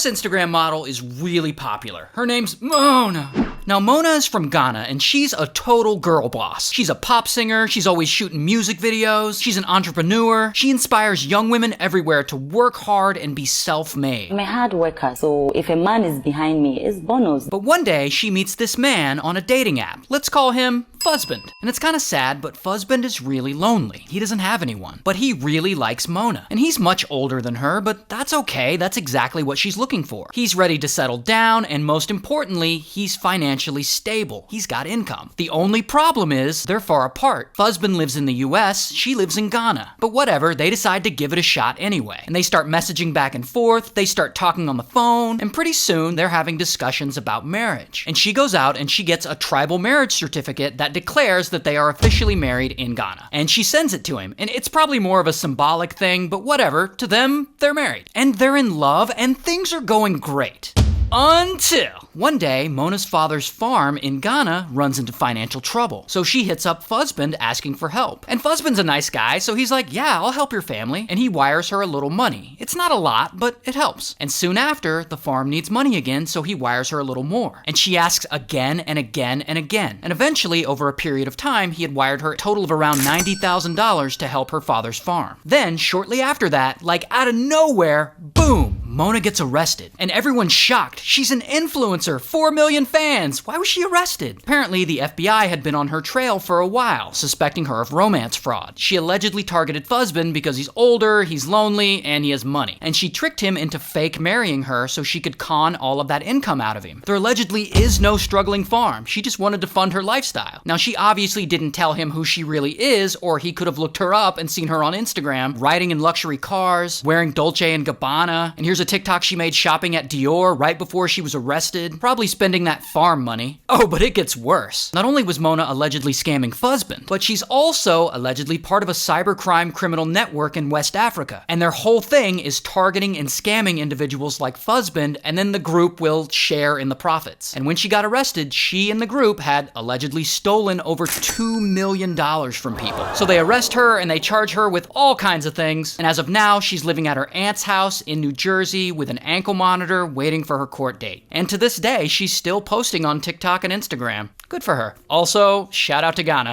this Instagram model is really popular. Her name's Mona. Now, Mona is from Ghana, and she's a total girl boss. She's a pop singer, she's always shooting music videos, she's an entrepreneur. She inspires young women everywhere to work hard and be self-made. I'm a hard worker, so if a man is behind me, it's bonus. But one day, she meets this man on a dating app. Let's call him Fuzzband. And it's kind of sad, but Fuzzband is really lonely. He doesn't have anyone. But he really likes Mona. And he's much older than her, but that's okay. That's exactly what she's looking for. He's ready to settle down, and most importantly, he's financially stable. He's got income. The only problem is, they're far apart. Fuzzband lives in the US, she lives in Ghana. But whatever, they decide to give it a shot anyway. And they start messaging back and forth, they start talking on the phone, and pretty soon they're having discussions about marriage. And she goes out and she gets a tribal marriage certificate that declares that they are officially married in Ghana. And she sends it to him. And it's probably more of a symbolic thing, but whatever. To them, they're married. And they're in love, and things are going great. Until one day, Mona's father's farm in Ghana runs into financial trouble. So she hits up Fuzzband asking for help. And Fuzzband's a nice guy, so he's like, yeah, I'll help your family. And he wires her a little money. It's not a lot, but it helps. And soon after, the farm needs money again, so he wires her a little more. And she asks again and again and again. And eventually, over a period of time, he had wired her a total of around $90,000 to help her father's farm. Then, shortly after that, like out of nowhere, boom! Mona gets arrested, and everyone's shocked. She's an influencer, 4 million fans. Why was she arrested? Apparently, the FBI had been on her trail for a while, suspecting her of romance fraud. She allegedly targeted Fuzzband because he's older, he's lonely, and he has money. And she tricked him into fake marrying her so she could con all of that income out of him. There allegedly is no struggling farm. She just wanted to fund her lifestyle. Now, she obviously didn't tell him who she really is, or he could have looked her up and seen her on Instagram, riding in luxury cars, wearing Dolce & Gabbana, and here's a TikTok she made shopping at Dior right before she was arrested, probably spending that farm money. Oh, but it gets worse. Not only was Mona allegedly scamming Fuzzband, but she's also allegedly part of a cybercrime criminal network in West Africa. And their whole thing is targeting and scamming individuals like Fuzzband, and then the group will share in the profits. And when she got arrested, she and the group had allegedly stolen over $2 million from people. So they arrest her and they charge her with all kinds of things. And as of now, she's living at her aunt's house in New Jersey with an ankle monitor waiting for her court date. And to this day, she's still posting on TikTok and Instagram. Good for her. Also, shout out to Ghana.